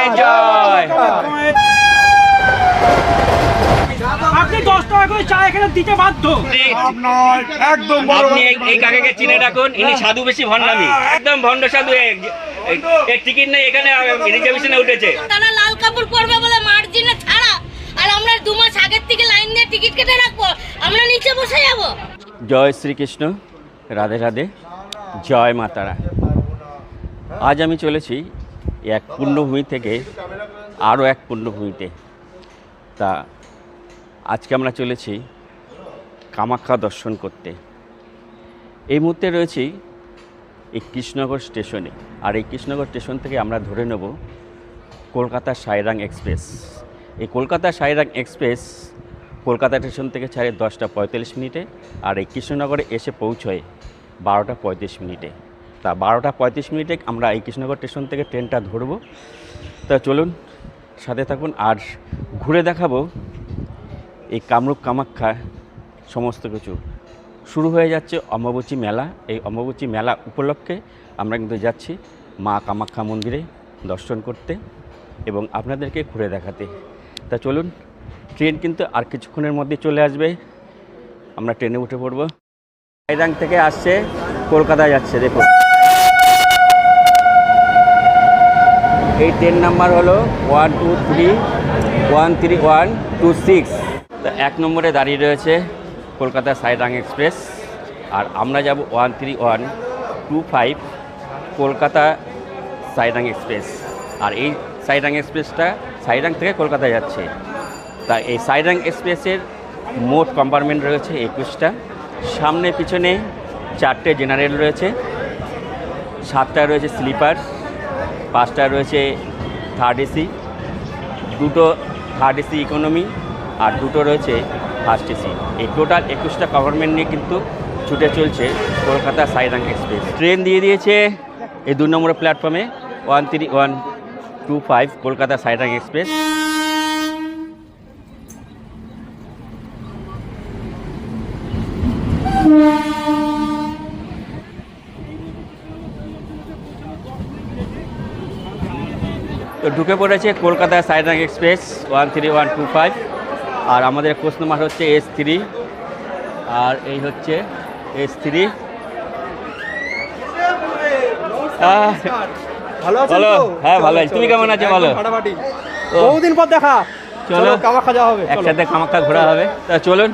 মায়ের জয়। আপনি 10 টাকা করে চা এখানে দিতে বাধ্য। একদম আপনি এই কাকাকে চিনে রাখুন, ইনি সাধু বেশি ভণ্ডামি, একদম ভণ্ড সাধু। এর টিকিট নেই, এখানে রিজার্ভেশনে উঠেছে। তারা লাল কাপড় পরবে বলে মার্জিনে ছাড়া, আর আমরা 2 মাস আগের থেকে লাইন দিয়ে টিকিট কেটে রাখবো, আমরা নিচে বসে যাব। জয় শ্রীকৃষ্ণ, রাধে রাধে, জয় মা তারা। আজ আমি চলেছি এক পুণ্যভূমি থেকে আরও এক পুণ্যভূমিতে। তা আজকে আমরা চলেছি কামাখ্যা দর্শন করতে। এই মুহূর্তে রয়েছি এই কৃষ্ণনগর স্টেশনে, আর এই কৃষ্ণনগর স্টেশন থেকে আমরা ধরে নেব কলকাতা সাইরাং এক্সপ্রেস। এই কলকাতা সাইরাং এক্সপ্রেস কলকাতা স্টেশন থেকে ছাড়ে 10টা 45 মিনিটে, আর এই কৃষ্ণনগরে এসে পৌঁছয় 12টা 35 মিনিটে। তা 12টা 35 মিনিটে আমরা এই কৃষ্ণনগর স্টেশন থেকে ট্রেনটা ধরব। তা চলুন সাথে থাকুন, আর ঘুরে দেখাবো এই কামরূপ কামাখ্যা সমস্ত কিছু। শুরু হয়ে যাচ্ছে অম্বুবাচী মেলা। এই অম্বুবাচী মেলা উপলক্ষে আমরা কিন্তু যাচ্ছি মা কামাখ্যা মন্দিরে দর্শন করতে এবং আপনাদেরকে ঘুরে দেখাতে। তা চলুন, ট্রেন কিন্তু আর কিছুক্ষণের মধ্যে চলে আসবে, আমরা ট্রেনে উঠে পড়ব। সাইরাং থেকে আসছে, কলকাতায় যাচ্ছে। দেখুন এই ট্রেন নাম্বার হলো 123-13126। তো 1 নম্বরে দাঁড়িয়ে রয়েছে কলকাতা সাইরাং এক্সপ্রেস, আর আমরা যাব 13125 কলকাতা সাইরাং এক্সপ্রেস। আর এই সাইরাং এক্সপ্রেসটা সাইরাং থেকে কলকাতা যাচ্ছে। তা এই সাইরাং এক্সপ্রেসের মোট কম্পার্টমেন্ট রয়েছে 21টা। সামনে পিছনে 4টে জেনারেল রয়েছে, 7টা রয়েছে স্লিপার, 5টা রয়েছে থার্ড এসি, 2টো থার্ড এসি ইকোনমি, আর 2টো রয়েছে ফার্স্ট এসি। এই টোটাল 21টা কম্পার্টমেন্ট নিয়ে কিন্তু ছুটে চলছে কলকাতা সাইরাং এক্সপ্রেস। ট্রেন দিয়ে দিয়েছে এই 2 নম্বর প্ল্যাটফর্মে 13125 কলকাতা সাইরাং এক্সপ্রেস। তো ঢুকে পড়েছে কলকাতা সাইরাং এক্সপ্রেস 13125, আর আমাদের কোচ নাম্বার হচ্ছে S3, আর এই হচ্ছে S3। ভালো আছো? ভালো, হ্যাঁ ভালো আছি। তুমি কেমন আছো? ভালো। বহুদিন পর দেখা, চলো কামাখ্যা যাওয়া হবে, একসাথে কামাখ্যা ঘোরা হবে। তা চলুন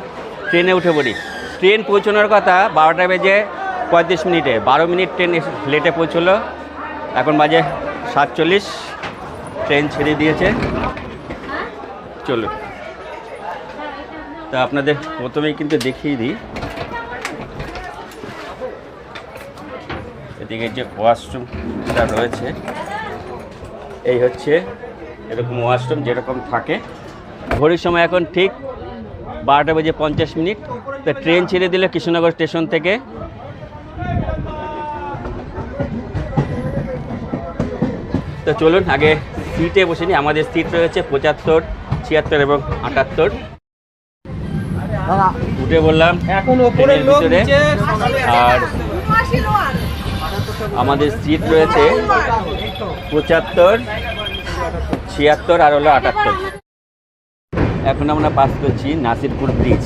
ট্রেনে উঠে পড়ি। ট্রেন পৌঁছানোর কথা 12টা বেজে 35 মিনিটে, 12 মিনিট ট্রেন লেটে পৌঁছলো। এখন বাজে 7:40, ট্রেন ছেড়ে দিয়েছে। চলুন, তা আপনাদের প্রথমেই কিন্তু দেখিয়ে দিই, এদিকে যে ওয়াশরুমটা রয়েছে, এই হচ্ছে এরকম ওয়াশরুম যেরকম থাকে। ঘড়ির সময় এখন ঠিক 12টা বেজে 50 মিনিট। তো ট্রেন ছেড়ে দিল কৃষ্ণনগর স্টেশন থেকে। তো চলুন আগে সিটে বসে নিই। আমাদের সিট রয়েছে 75, 76 এবং 78। উঠে বললাম এখন ওপরের লোক ভিতরে, নিচে সকালে আর আমাদের সিট রয়েছে 75, 76 আর হলো 78। এখন আমরা পাস করছি নাসিরপুর ব্রিজ।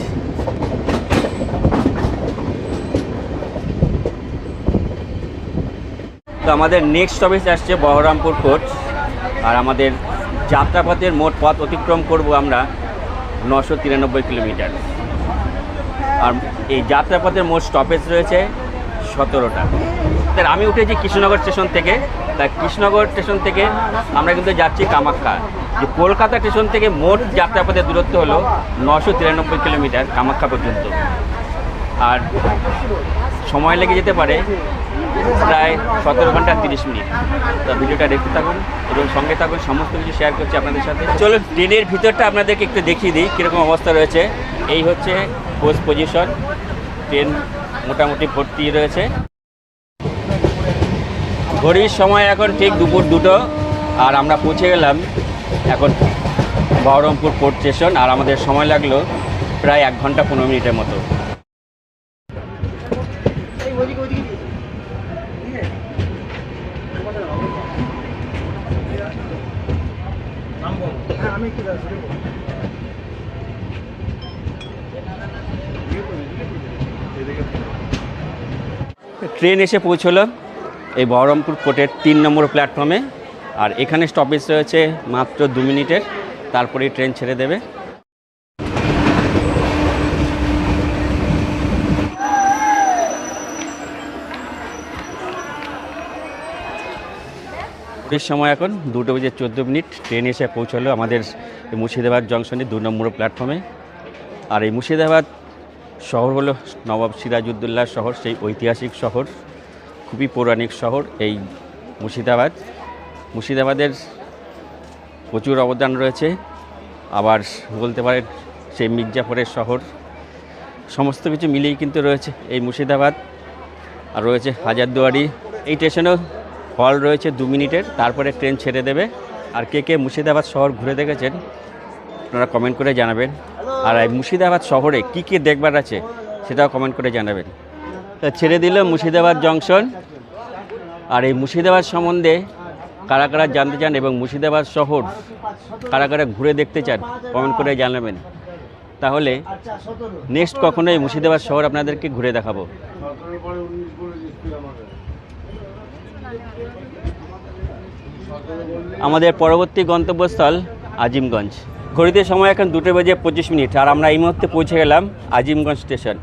তো আমাদের নেক্সট স্টপেজ আসছে বহরমপুর কোর্ট, আর আমাদের যাত্রাপথের মোট পথ অতিক্রম করব আমরা 993 কিলোমিটার। আর এই যাত্রাপথের মোট স্টপেজ রয়েছে 17টা। তার আমি উঠেছি কৃষ্ণনগর স্টেশন থেকে। তাই কৃষ্ণনগর স্টেশন থেকে আমরা কিন্তু যাচ্ছি কামাখ্যা। যে কলকাতা স্টেশন থেকে মোট যাত্রাপথের দূরত্ব হলো 993 কিলোমিটার কামাখ্যা পর্যন্ত। আর সময় লেগে যেতে পারে প্রায় 17 ঘন্টা 30 মিনিট। তো ভিডিওটা দেখতে থাকুন এবং সঙ্গে থাকুন, সমস্ত কিছু শেয়ার করছি আপনাদের সাথে। চলুন ট্রেনের ভিতরটা আপনাদেরকে একটু দেখিয়ে দিই কীরকম অবস্থা রয়েছে। এই হচ্ছে কোচ পজিশন, ট্রেন মোটামুটি ভর্তি রয়েছে। ঘড়ির সময় এখন ঠিক দুপুর 2টো, আর আমরা পৌঁছে গেলাম এখন বহরমপুর কোর্ট স্টেশন। আর আমাদের সময় লাগলো প্রায় 1 ঘন্টা 15 মিনিটের মতো। হ্যাঁ আমি কি শুরু করব। ট্রেন এসে পৌঁছলো এই বহরমপুর কোর্টের 3 নম্বর প্ল্যাটফর্মে। আর এখানে স্টপেজ রয়েছে মাত্র 2 মিনিটের, তারপরেই ট্রেন ছেড়ে দেবে। এর সময় এখন 2:14 ট্রেন এসে পৌঁছলো আমাদের এই মুর্শিদাবাদ জংশনে 2 নম্বর প্ল্যাটফর্মে। আর এই মুর্শিদাবাদ শহর হলো নবাব সিরাজউদ্দৌলা শহর, সেই ঐতিহাসিক শহর, খুবই পৌরাণিক শহর এই মুর্শিদাবাদ। মুর্শিদাবাদের প্রচুর অবদান রয়েছে, আবার বলতে পারেন সেই মির্জাপুরের শহর, সমস্ত কিছু মিলিয়েই কিন্তু রয়েছে এই মুর্শিদাবাদ। আর রয়েছে হাজারদুয়ারি। এই স্টেশনেও হল রয়েছে 2 মিনিটের, তারপরে ট্রেন ছেড়ে দেবে। আর কে কে মুর্শিদাবাদ শহর ঘুরে দেখেছেন আপনারা কমেন্ট করে জানাবেন। আর এই মুর্শিদাবাদ শহরে কী কী দেখবার আছে সেটাও কমেন্ট করে জানাবেন। তা ছেড়ে দিল মুর্শিদাবাদ জংশন। আর এই মুর্শিদাবাদ সম্বন্ধে কারা কারা জানতে চান এবং মুর্শিদাবাদ শহর কারা কারা ঘুরে দেখতে চান কমেন্ট করে জানাবেন। তাহলে নেক্সট কখনো এই মুর্শিদাবাদ শহর আপনাদেরকে ঘুরে দেখাবো। আমাদের পরবর্তী গন্তব্যস্থল আজিমগঞ্জ। ঘড়িতে সময় এখন 2:25। আর আমরা এই মুহূর্তে পৌঁছে গেলাম আজিমগঞ্জ স্টেশন।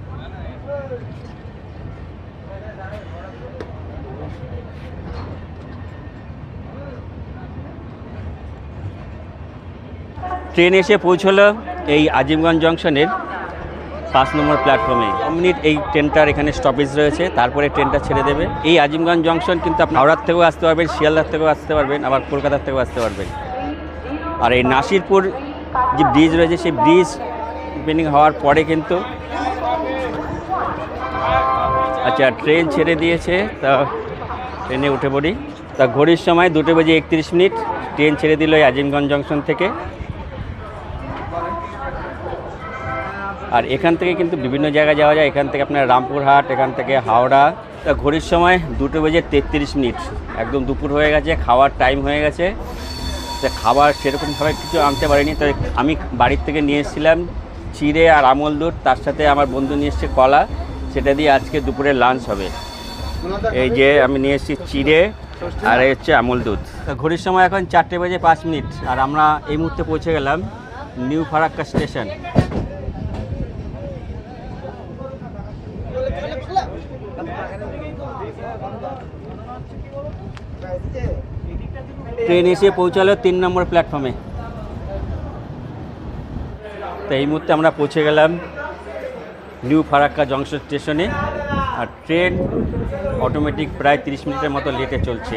ট্রেন এসে পৌঁছলো এই আজিমগঞ্জ জংশনের 5 নম্বর প্ল্যাটফর্মে। 1 মিনিট এই ট্রেনটার এখানে স্টপেজ রয়েছে, তারপরে ট্রেনটা ছেড়ে দেবে। এই আজিমগঞ্জ জংশন কিন্তু আপনি হাওড়ার থেকেও আসতে পারবেন, শিয়ালদার থেকেও আসতে পারবেন, আবার কলকাতার থেকেও আসতে পারবেন। আর এই নাসিরপুর যে ব্রিজ রয়েছে সেই ব্রিজ ওপেনিং হওয়ার পরে কিন্তু আচ্ছা ট্রেন ছেড়ে দিয়েছে, তা ট্রেনে উঠে পড়ি। তা ঘড়ির সময় 2:31 ট্রেন ছেড়ে দিল এই আজিমগঞ্জ জংশন থেকে। আর এখান থেকে কিন্তু বিভিন্ন জায়গায় যাওয়া যায়। এখান থেকে আপনার রামপুরহাট, এখান থেকে হাওড়া। তা ঘড়ির সময় 2:33, একদম দুপুর হয়ে গেছে, খাওয়ার টাইম হয়ে গেছে। তা খাবার সেরকমভাবে কিছু আনতে পারিনি, তাই আমি বাড়ির থেকে নিয়ে এসেছিলাম চিড়ে আর আমল দুধ, তার সাথে আমার বন্ধু নিয়ে এসছে কলা, সেটা দিয়ে আজকে দুপুরে লাঞ্চ হবে। এই যে আমি নিয়ে এসেছি চিড়ে আর এই হচ্ছে আমল দুধ। তা ঘড়ির সময় এখন 4:05 আর আমরা এই মুহূর্তে পৌঁছে গেলাম নিউ ফারাক্কা স্টেশন। ট্রেন এসে পৌঁছালো 3 নম্বর প্ল্যাটফর্মে। তো এই মুহূর্তে আমরা পৌঁছে গেলাম নিউ ফারাক্কা জংশন স্টেশনে। আর ট্রেন অটোমেটিক প্রায় 30 মিনিটের মতো লেটে চলছে।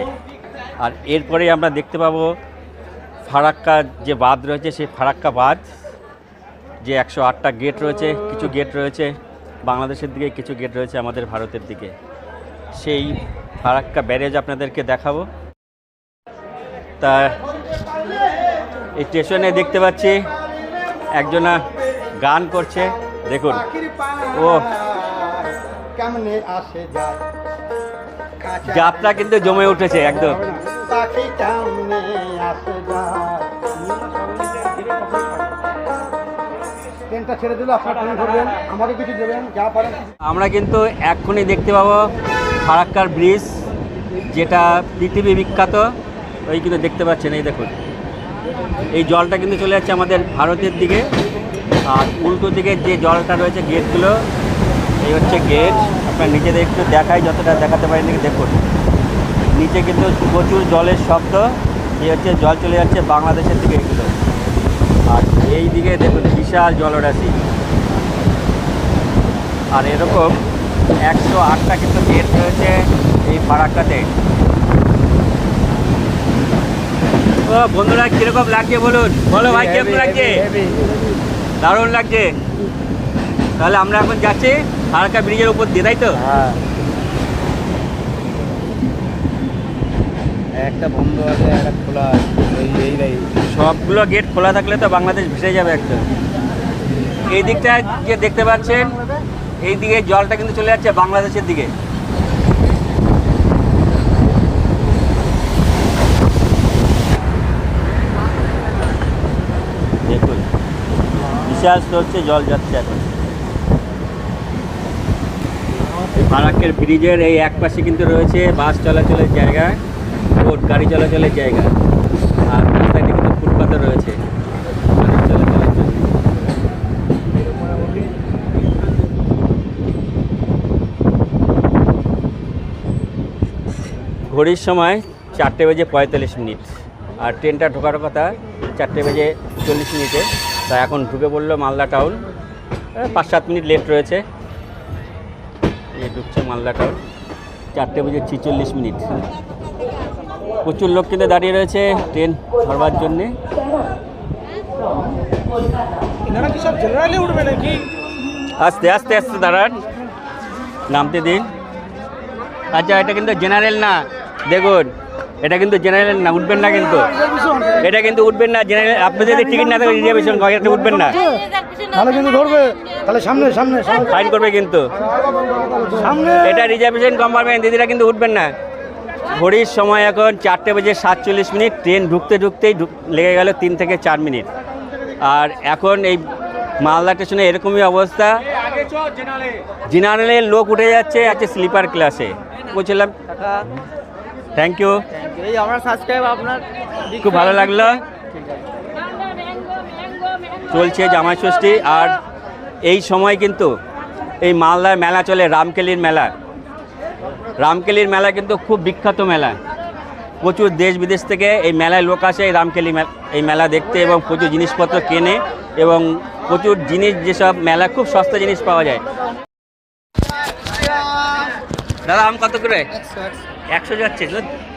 আর এরপরে আমরা দেখতে পাবো ফারাক্কা যে বাঁধ রয়েছে, সেই ফারাক্কা বাঁধ, যে 108টা গেট রয়েছে। কিছু গেট রয়েছে বাংলাদেশের দিকে, কিছু গেট রয়েছে আমাদের ভারতের দিকে। সেই ফারাক্কা ব্যারেজ আপনাদেরকে দেখাবো। তা এই স্টেশনে দেখতে পাচ্ছি একজনা গান করছে, দেখুন। ও যাত্রা কিন্তু জমে উঠেছে একদম। আমরা কিন্তু এক্ষুনি দেখতে পাবো ফারাক্কার ব্রিজ, যেটা পৃথিবী বিখ্যাত। ওই কিন্তু দেখতে পাচ্ছেন, এই দেখুন এই জলটা কিন্তু চলে যাচ্ছে আমাদের ভারতের দিকে। আর উল্টো দিকে যে জলটা রয়েছে, গেটগুলো, এই হচ্ছে গেট। আপনার নিচে একটু দেখাই, যতটা দেখাতে পারেন নাকি, দেখুন নিচে কিন্তু প্রচুর জলের শব্দ। এই হচ্ছে জল চলে যাচ্ছে বাংলাদেশের দিকে এগুলো। আর এই দিকে দেখুন বিশাল জলরাশি। আর এরকম 108টা কিন্তু গেট রয়েছে এই ফারাক্কাতে। ও বন্ধুরা, কিরকম লাগছে বলুন, বলো ভাই কিরকম লাগছে? দারুণ লাগছে। তাহলে আমরা এখন যাচ্ছি ফারাক্কা ব্রিজের উপর দিয়ে, তাই তো? হ্যাঁ, একটা বন্ধ আছে, একটা খোলা আছে। সবগুলো গেট খোলা থাকলে তো বাংলাদেশ ভেসে যাবে একদম। এই দিকটা যে দেখতে পাচ্ছেন, এই দিকে জলটা কিন্তু চলে যাচ্ছে বাংলাদেশের দিকে। রিচার্জ চলছে, জল যাচ্ছে এখন। ফারাক্কের ব্রিজের এই এক পাশে কিন্তু রয়েছে বাস চলাচলের জায়গা, রোড গাড়ি চলাচলের জায়গা, আর দুই সাইডে কিন্তু ফুটপাথও রয়েছে মানুষ চলাচলের জন্য। ঘড়ির সময় 4:45, আর ট্রেনটা ঢোকার কথা 4:40 তা এখন ঢুকে পড়লো মালদা টাউন। 5-7 মিনিট লেট রয়েছে। এই ঢুকছে মালদা টাউন 4:46। প্রচুর লোক কিন্তু দাঁড়িয়ে রয়েছে ট্রেন ধরবার জন্যে। এনারা কি সব জেনারেলে উঠবে নাকি? আস্তে আস্তে আস্তে দাঁড়ান, নামতে দিন। আচ্ছা, এটা কিন্তু জেনারেল না, দেখুন এটা কিন্তু জেনারেল না, উঠবেন না কিন্তু, এটা কিন্তু উঠবেন না জেনারেল। আপনি যদি টিকিট না থাকে রিজার্ভেশন এটা উঠবেন না, তাহলে কিন্তু ধরবে, তাহলে সামনে সামনে ফাইন করবে কিন্তু। সামনে এটা রিজার্ভেশন কম্পার্টমেন্ট, দিদিরা কিন্তু উঠবেন না। ঘড়ির সময় এখন 4:47, ট্রেন ঢুকতে ঢুকতেই লেগে গেল 3 থেকে 4 মিনিট। আর এখন এই মালদা স্টেশনে এরকমই অবস্থা, জেনারেলের লোক উঠে যাচ্ছে, আছে স্লিপার ক্লাসে। বলছিলাম থ্যাংক ইউ, এই আমার সাবস্ক্রাইব আপনার খুব ভালো লাগলো। চলছে জামাই ষষ্ঠী, আর এই সময় কিন্তু এই মালদার মেলা চলে, রামকেলির মেলা। রামকেলির মেলা কিন্তু খুব বিখ্যাত মেলা, প্রচুর দেশ বিদেশ থেকে এই মেলায় লোক আসে এই রামকেলি এই মেলা দেখতে, এবং প্রচুর জিনিসপত্র কেনে, এবং প্রচুর জিনিস, যেসব মেলা খুব সস্তা জিনিস পাওয়া যায়। দাদা আম কত করে? 100 যাচ্ছে,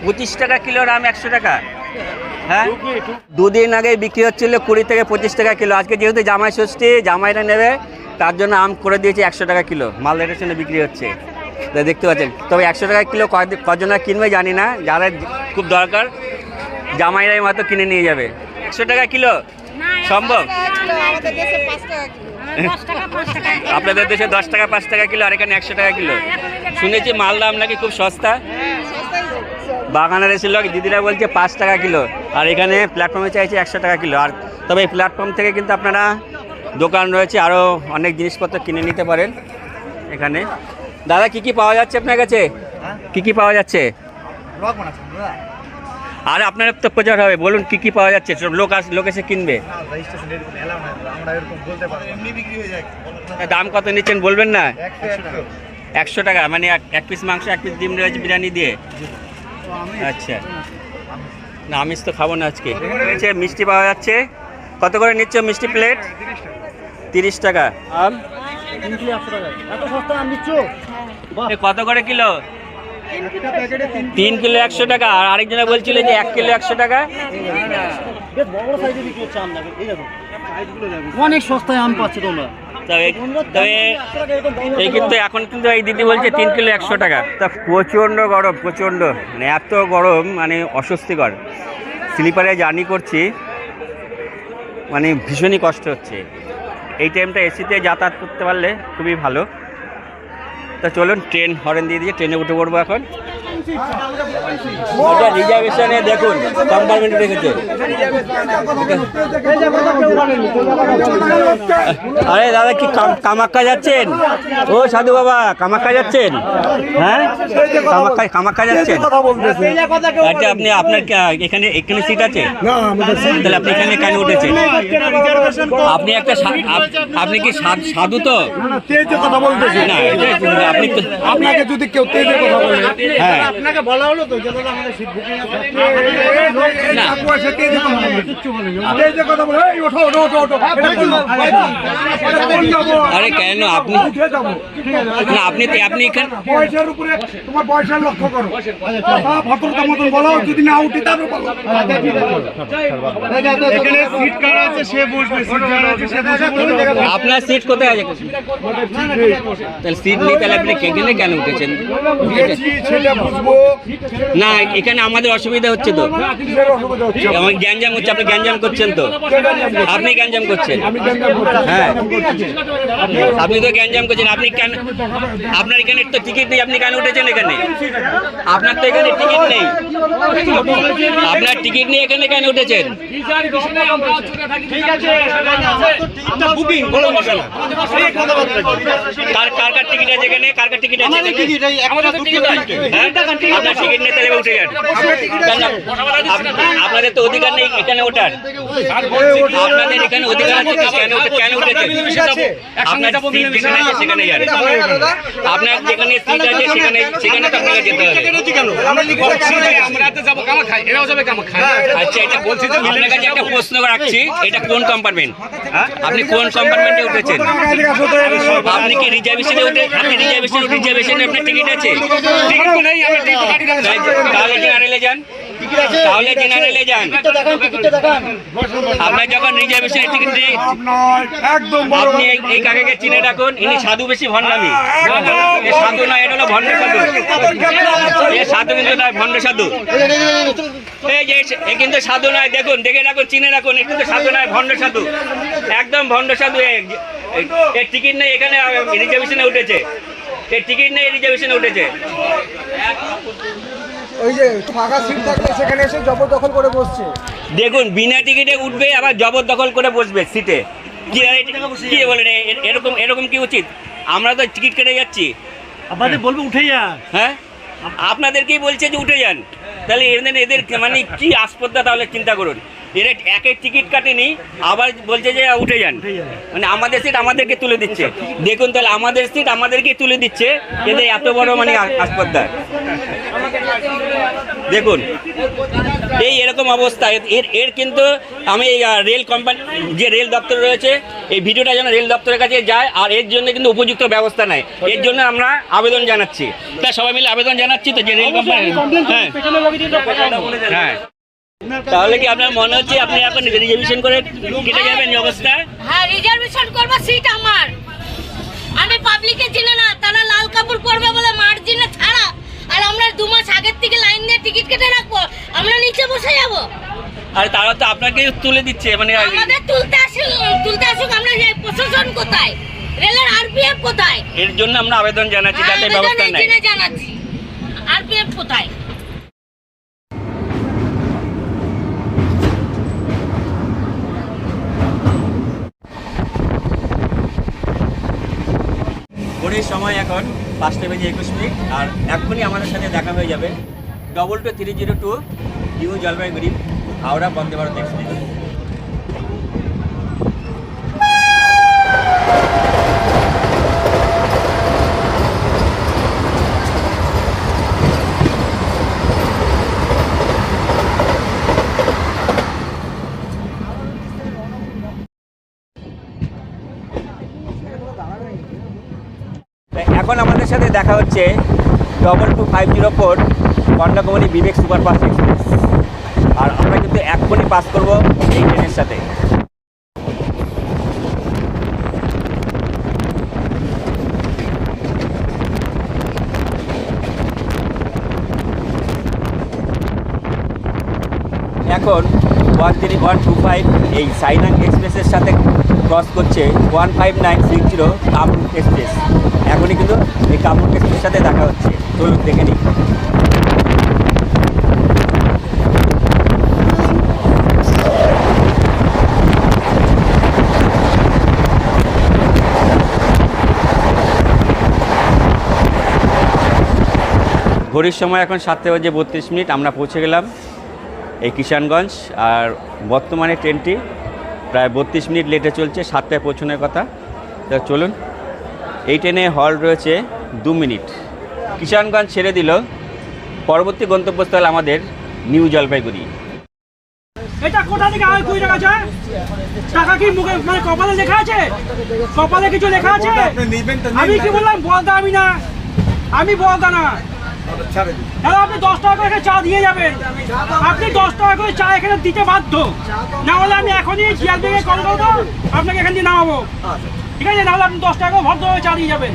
25 টাকা কিলো আম, 100 টাকা। হ্যাঁ, দুদিন আগে বিক্রি হচ্ছিল 20 থেকে 25 টাকা কিলো। আজকে যেহেতু জামাই ষষ্ঠী, জামাইরা নেবে, তার জন্য আম করে দিয়েছে 100 টাকা কিলো। মালদা স্টেশনে বিক্রি হচ্ছে, দেখতে পাচ্ছেন। তবে 100 টাকা কিলো কজনা কিনবে জানি না, যারা খুব দরকার জামাইরাই মাত্র কিনে নিয়ে যাবে। 100 টাকা কিলো সম্ভব? আপনাদের দেশে 10 টাকা 5 টাকা কিলো, আর এখানে 100 টাকা কিলো। শুনেছি মালদা আম নাকি খুব সস্তা। বাগানের এসে লোক দিদিরা বলছে 5 টাকা কিলো, আর এখানে প্ল্যাটফর্মে চাইছে 100 টাকা কিলো। আর তবে এই প্ল্যাটফর্ম থেকে কিন্তু আপনারা দোকান রয়েছে, আরও অনেক জিনিসপত্র কিনে নিতে পারেন এখানে। দাদা কি কি পাওয়া যাচ্ছে আপনার কাছে? কি কি পাওয়া যাচ্ছে? আর আপনার তো প্রচার হবে, বলুন কি কি পাওয়া যাচ্ছে, সব লোক এসে কিনবে। দাম কত নিচ্ছেন বলবেন না? 100 টাকা, মানে এক পিস মাংস, এক পিস ডিম রয়েছে বিরিয়ানি দিয়ে। আচ্ছা, না আমিষ তো খাবো না আজকে। মিষ্টি পাওয়া যাচ্ছে, কত করে নিচ্ছ মিষ্টি প্লেট? 30 টাকা। আম কত করে কিলো? 3 কিলো 100 টাকা। আর আরেকজনে বলছিল যে 1 কিলো 100 টাকা। অনেক সস্তায় আম পাচ্ছে তোমরা। তবে এই কিন্তু এখন কিন্তু এই দিদি বলছে 3 কিলো 100 টাকা। তা প্রচণ্ড গরম, প্রচণ্ড, মানে এত গরম, মানে অস্বস্তিকর। স্লিপারে জার্নি করছি, মানে ভীষণই কষ্ট হচ্ছে। এই টাইমটা এসিতে যাতায়াত করতে পারলে খুবই ভালো। তা চলুন, ট্রেন হরেন দিয়ে দিয়ে ট্রেনে উঠে পড়বো এখন। ওটা রিজার্ভেশনে দেখুন, কম্পার্টমেন্টে রেখেছে। আরে দাদা কি কামাখ্যা যাচ্ছেন? ও সাধু বাবা, কামাখ্যা যাচ্ছেন? হ্যাঁ, কামাখ্যা যাচ্ছেন? আচ্ছা, আপনি আপনার এখানে সিট আছে? তাহলে আপনি এখানে কেন উঠেছেন? আপনি একটা আপনি কি সাধু তো? না, আপনি তো, আপনাকে যদি কেউ তেজে কথা বলে, হ্যাঁ আপনাকে বলা হলো তো যে দাদা আমাদের সিট বুকিং আছে, না তেজে কথা বলে, এই ওঠো ওঠো ওঠো ওঠো, আরে কেন আপনি না, আপনি এখানে বয়সের উপরে তোমার বয়সের লক্ষ্য করো, ভদ্রতা মতন বলো, যদি না উঠি তারপর বলো। এখানে সিট কার আছে সে বসবে, সিট কার আছে সে বসবে। আপনার সিট কোথায় আছে? তাহলে সিট নেই, তাহলে আপনি এখানে কেন উঠেছেন? সেটা বুঝবে আসবো। না এখানে আমাদের অসুবিধা হচ্ছে তো, কিসের অসুবিধা হচ্ছে? আমার গ্যাঞ্জাম হচ্ছে, আপনি গ্যাঞ্জাম করছেন তো, আপনি গ্যাঞ্জাম করছেন। আমি গ্যাঞ্জাম করছি। হ্যাঁ আপনি তো গ্যাঞ্জাম করছেন, আপনি কেন, আপনার এখানে তো টিকিট নেই, আপনি কেন উঠেছেন এখানে? আপনার তো এখানে টিকিট নেই, আপনার টিকিট নিয়ে এখানে কেন উঠেছেন? কার কার কার টিকিট আছে এখানে? কার কার টিকিট আছে এখানে? হ্যাঁ? আপনার টিকিট নেই তাহলে উঠে যান। কেন? আপনাদের তো অধিকার নেই এখানে ওঠার, আপনাদের এখানে অধিকার আছে, কেন কেন উঠেছেন? আপনার সিট যেখানে আছে সেখানে যান, আপনার যেখানে সিট আছে সেখানে সেখানে তো আপনাকে যেতে হবে। আচ্ছা এটা বলছি তো, আপনার কাছে একটা প্রশ্ন রাখছি, এটা কোন কম্পার্টমেন্ট? আপনি কোন কম্পার্টমেন্টে উঠেছেন? আপনি কি রিজার্ভেশনে উঠে, আপনি রিজার্ভেশনে আপনার টিকিট আছে? তাহলে জেনারেলে যান, তাহলে জেনারেলে যান। আপনার যখন রিজার্ভেশনের টিকিট নেই, একদম আপনি এই কাকাকে চিনে রাখুন, ইনি সাধু বেশি ভণ্ডামি। এ সাধু নয়, এটা হলো ভণ্ড সাধু। এ সাধু কিন্তু নয়, ভণ্ড সাধু। এই যে এ কিন্তু সাধু নয়, দেখুন দেখে রাখুন, চিনে রাখুন, এ কিন্তু সাধু নয়, ভণ্ড সাধু, একদম ভণ্ড সাধু। এর টিকিট নেই, এখানে রিজার্ভেশনে উঠেছে, এর টিকিট নেই, রিজার্ভেশনে উঠেছে। ওই যে ফাঁকা সিট থাকলে সেখানে এসে জবরদখল করে বসছে। দেখুন বিনা টিকিটে উঠবে, আবার জবরদখল করে বসবে সিটে। কি বলেন, এরকম এরকম কি উচিত? আমরা তো টিকিট কেটে যাচ্ছি, আপনাদের বলবো উঠে যা। হ্যাঁ আপনাদেরকেই বলছে যে উঠে যান, তাহলে এদের মানে কি আসপদ্দা? তাহলে চিন্তা করুন, এরা একের টিকিট কাটেনি, আবার বলছে যে উঠে যান, মানে আমাদের সিট আমাদেরকে তুলে দিচ্ছে। দেখুন তাহলে আমাদের সিট আমাদেরকে তুলে দিচ্ছে, এদের এত বড় মানে আসপদ্দা। দেখুন এই এরকম অবস্থা, এর কিন্তু আমি রেল কোম্পানি যে রেল দপ্তর রয়েছে, এই ভিডিওটা যেন রেল দপ্তরের কাছে যায়, আর এর জন্য কিন্তু উপযুক্ত ব্যবস্থা নেয়, এর জন্য আমরা আবেদন জানাচ্ছি। তাই সবাই মিলে আবেদন জানাচ্ছি তো যে রেল কোম্পানি। হ্যাঁ হ্যাঁ, তাহলে কি আপনার মনে হচ্ছে আপনি এখন রিজার্ভেশন করে কেটে যাবেন এই অবস্থা? হ্যাঁ রিজার্ভেশন করবো, সিট আমার। আমি পাবলিকে চিনে না, তারা লাল কাপড় পরবে বলে মার্জিনে ছাড়া, আর আমরা 2 মাস আগের থেকে লাইন দিয়ে টিকিট কেটে রাখবো, আমরা নিচে বসে যাবো। আর তারা তো আপনাকে তুলে দিচ্ছে, মানে আমাদের তুলতে আসুক, আমরা যাই। প্রশাসন কোথায়? রেলের আরপিএফ কোথায়? এর জন্য আমরা আবেদন জানাচ্ছি যাতে ব্যবস্থা নেয়। জানাচ্ছি আরপিএফ কোথায়? ঘড়ির সময় এখন 5:21 আর এখনই আমাদের সাথে দেখা হয়ে যাবে 22302 নিউ জলপাইগুড়ি হাওড়া বন্দে ভারত এক্সপ্রেস। এখন আমাদের সাথে দেখা হচ্ছে 22504 কন্যাকুমারী বিবেক সুপারফাস্ট এক্সপ্রেস, আর আমরা কিন্তু এখনই পাস করব এই ট্রেনের সাথে। এখন 13125 এই সাইনাং এক্সপ্রেসের সাথে ক্রস করছে 15960 কামরূপ এক্সপ্রেস। এখনই কিন্তু এই কামরূপ এক্সপ্রেসের সাথে দেখা হচ্ছে, চলুন দেখে নিই। ঘড়ির সময় এখন 7:32, আমরা পৌঁছে গেলাম এই কিষানগঞ্জ। আর বর্তমানে ট্রেনটি প্রায় 32 মিনিট লেটে চলছে, 7টায় পৌঁছানোর কথা। তো চলুন, এই ট্রেনে হল রয়েছে 2 মিনিট। কিষানগঞ্জ ছেড়ে দিল, পরবর্তী গন্তব্যস্থল আমাদের নিউ জলপাইগুড়ি। এটা কোথা থেকে আয় কুড়ি টাকা চায়? টাকা কি মুখে মানে কপালে লেখা আছে? কপালে কিছু লেখা আছে? আমি কি বললাম বলদা? আমি বলদা না। দাদা আপনি 10 টাকা করে চা দিয়ে যাবেন, আপনি 10 টাকা করে চা এখানে দিতে বাধ্য, না হলে আমি এখনই শিয়াল থেকে কল করবো, আপনাকে এখান দিয়ে নামাবো, ঠিক আছে? না হলে আপনি 10 টাকা ভদ্রভাবে চা দিয়ে যাবেন।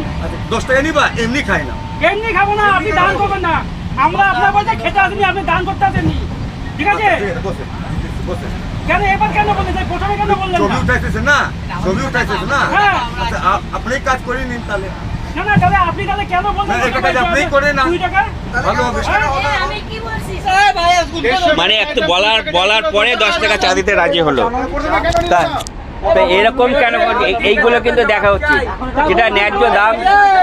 10 টাকা নিবা? এমনি খাই না, এমনি খাবো না, আপনি দান করবেন না, আমরা আপনার বাড়িতে খেতে আসেনি, আপনি দান করতে আসেননি, ঠিক আছে? কেন এবার কেন বললেন? তাই প্রথমে কেন বললেন ছবি না? উঠাইতেছে না, ছবি উঠাইতেছে না। হ্যাঁ। আচ্ছা, আপনি কাজ করে নিন তাহলে। না না, তাহলে আপনি তাহলে কেন বললেন? না, এটা কাজ আপনিই করে না। 2 টাকা? ভালো হবে। আমি কি বলছি? মানে একটু বলার পরে 10 টাকা চা দিতে রাজি হলো। তা তো এরকম কেন এইগুলো কিন্তু দেখা হচ্ছে, যেটা ন্যায্য দাম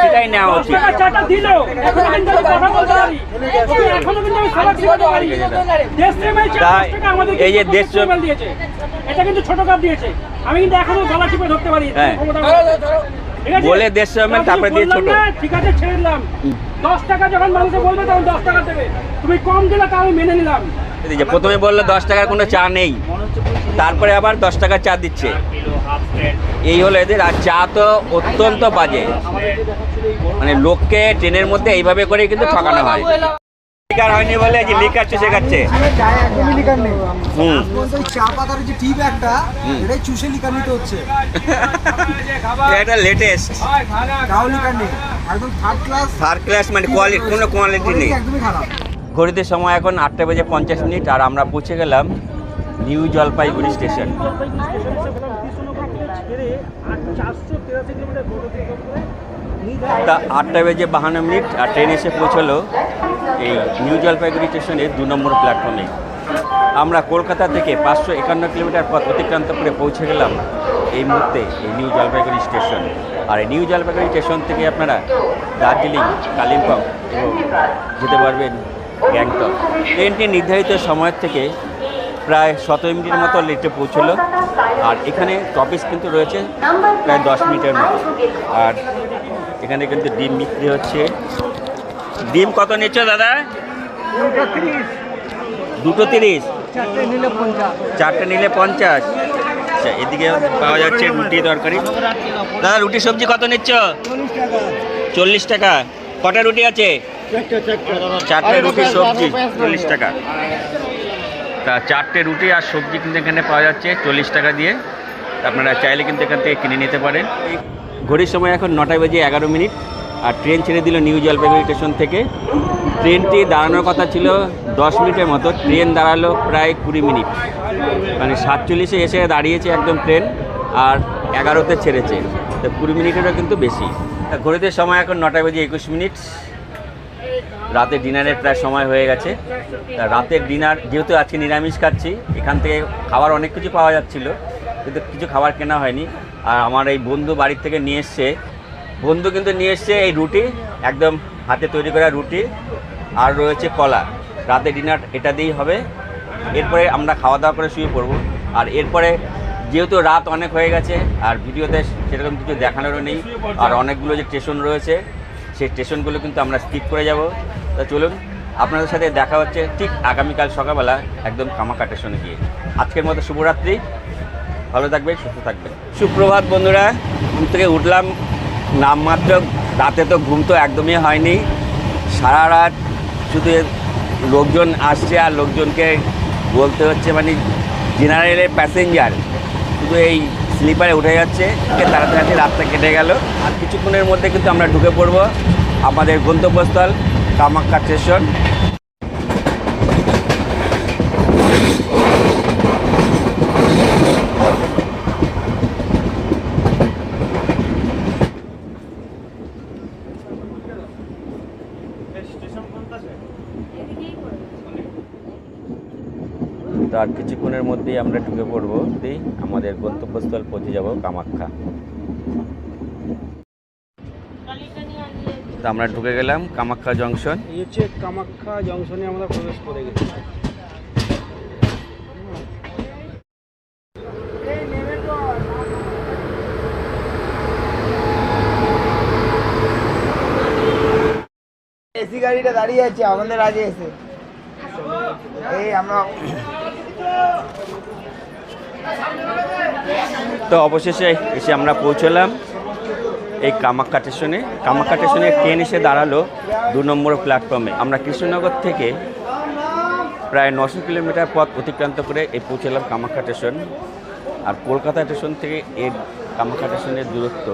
সেটাই নেওয়া 10 উচিত। টাকা চাটা দিল, এখনো কিন্তু আমি কথা বলতে পারি, এখনো কিন্তু আমি সবার শিখাতে পারি। দেশপ্রেমের চা তাই 10 টাকা আমাদের এই যে কিন্তু দেশপ্রেম- দেশপ্রেম দিয়েছে, এটা কিন্তু ছোট কাপ দিয়েছে, আমি কিন্তু এখনো গলা টিপে ধরতে পারি। হ্যাঁ। ঠিক আছে? বলে দেশপ্রেমের, আমি তারপরে দিয়ে বললাম ছোট। না, ঠিক আছে ছেড়ে দিলাম। 10 টাকা যখন মানুষে বলবে তখন 10 টাকা দেবে, তুমি কম দিলে তা আমি মেনে নিলাম। এই যে প্রথমে বললো 10 টাকার কোনো চা নেই, তারপরে আবার 10 টাকার চা দিচ্ছে। এই হলো এদের। আর চা তো অত্যন্ত বাজে, মানে লোককে ট্রেনের মধ্যে এইভাবে করে কিন্তু ঠকানো হয়। লিকার হয়নি বলে যে লিকার চুষে খাচ্ছে। চায় একদমই লিকার নেই। হুম। বলতে ওই চা পাতার যে টি ব্যাগটা, এটাই চুষে লিকার নিতে হচ্ছে। এটা লেটেস্ট তাও লিকার নেই, একদম থার্ড ক্লাস, মানে কোয়ালিটি, কোনো কোয়ালিটি নেই। একদমই খারাপ। ঘড়িতে সময় এখন 8:50 আর আমরা পৌঁছে গেলাম নিউ জলপাইগুড়ি স্টেশন। তা 8:52 আর ট্রেন এসে পৌঁছলো এই নিউ জলপাইগুড়ি স্টেশনের 2 নম্বর প্ল্যাটফর্মে। আমরা কলকাতা থেকে 551 কিলোমিটার পথ অতিক্রান্ত করে পৌঁছে গেলাম এই মুহূর্তে এই নিউ জলপাইগুড়ি স্টেশন। আর এই নিউ জলপাইগুড়ি স্টেশন থেকে আপনারা দার্জিলিং, কালিম্পং এবং যেতে পারবেন গ্যাংটক। ট্রেনটি নির্ধারিত সময়ের থেকে প্রায় 17 মিনিটের মতো লেটে পৌঁছলো। আর এখানে টপিস কিন্তু রয়েছে প্রায় 10 মিনিটের মতো। আর এখানে কিন্তু ডিম বিক্রি হচ্ছে। ডিম কত নিচ্ছ দাদা? 230। 4টে নিলে 50। আচ্ছা, এদিকে পাওয়া যাচ্ছে রুটি তরকারি। দাদা রুটি সবজি কত নিচ্ছ? 40 টাকা। কটা রুটি আছে? 4টে রুটি সবজি 40 টাকা। তা 4টে রুটি আর সবজি কিন্তু এখানে পাওয়া যাচ্ছে 40 টাকা দিয়ে। আপনারা চাইলে কিন্তু এখান থেকে কিনে নিতে পারেন। ঘড়ির সময় এখন 9:11 আর ট্রেন ছেড়ে দিল নিউ জলপাইগুড়ি স্টেশন থেকে। ট্রেনটি দাঁড়ানোর কথা ছিল 10 মিনিটের মতো, ট্রেন দাঁড়ালো প্রায় 20 মিনিট, মানে 47-এ এসে দাঁড়িয়েছে একদম ট্রেন, আর 11তে ছেড়েছে, তো 20 মিনিটেরও কিন্তু বেশি। ঘড়িতে সময় এখন 9:21। রাতে ডিনারের প্রায় সময় হয়ে গেছে। তা রাতের ডিনার যেহেতু আজকে নিরামিষ খাচ্ছি, এখান থেকে খাবার অনেক কিছু পাওয়া যাচ্ছিল, কিন্তু কিছু খাবার কেনা হয়নি। আর আমার এই বন্ধু বাড়ির থেকে নিয়ে এসছে, এই রুটি, একদম হাতে তৈরি করা রুটি, আর রয়েছে কলা। রাতে ডিনার এটা দিয়েই হবে। এরপরে আমরা খাওয়া দাওয়া করে শুয়ে পড়বো। আর এরপরে যেহেতু রাত অনেক হয়ে গেছে আর ভিডিওতে সেরকম কিছু দেখানোরও নেই, আর অনেকগুলো যে স্টেশন রয়েছে সেই স্টেশনগুলো কিন্তু আমরা স্কিপ করে যাব। তা চলুন, আপনাদের সাথে দেখা হচ্ছে ঠিক আগামীকাল সকালবেলা একদম কামাখ্যা স্টেশনে গিয়ে। আজকের মতো শুভরাত্রি, ভালো থাকবেন, সুস্থ থাকবেন। সুপ্রভাত বন্ধুরা, ঘুম থেকে উঠলাম নামমাত্র। রাতে তো ঘুম তো একদমই হয়নি, সারা রাত শুধু লোকজন আসছে আর লোকজনকে বলতে হচ্ছে, মানে জেনারেলের প্যাসেঞ্জার শুধু এই স্লিপারে উঠে যাচ্ছে, তাড়াতাড়ি রাতটা কেটে গেল। আর কিছুক্ষণের মধ্যে কিন্তু আমরা ঢুকে পড়ব আমাদের গন্তব্যস্থল কামাখ্যা স্টেশন। তার কিছুক্ষণের মধ্যেই আমরা ঢুকে পড়বো আমাদের গন্তব্যস্থল, পৌঁছে যাব কামাখ্যা। তো আমরা ঢুকে গেলাম কামাখ্যা জংশন। এই হচ্ছে কামাখ্যা জংশনে আমরা প্রবেশ করে গেছি। এসি গাড়িটা দাঁড়িয়ে আছে আমাদের আগে এসে, এই আমরা তো অবশেষে এসে আমরা পৌঁছলাম এই কামাখ্যা স্টেশনে। কামাখ্যা স্টেশনে ট্রেন এসে দাঁড়ালো 2 নম্বর প্ল্যাটফর্মে। আমরা কৃষ্ণনগর থেকে প্রায় 900 কিলোমিটার পথ অতিক্রান্ত করে এই পৌঁছলাম কামাখ্যা স্টেশন। আর কলকাতা স্টেশন থেকে এই কামাখ্যা স্টেশনের দূরত্ব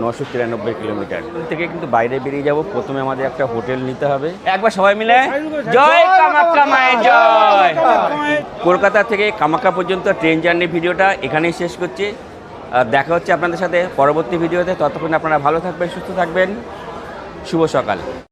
993 কিলোমিটার থেকে কিন্তু বাইরে বেরিয়ে যাব। প্রথমে আমাদের একটা হোটেল নিতে হবে। একবার সবাই মিলে জয় কামাখ্যা মায়ের জয়। কলকাতা থেকে কামাখ্যা পর্যন্ত ট্রেন জার্নি ভিডিওটা এখানেই শেষ করছি। দেখা হচ্ছে আপনাদের সাথে পরবর্তী ভিডিওতে। ততক্ষণ আপনারা ভালো থাকবেন, সুস্থ থাকবেন। শুভ সকাল।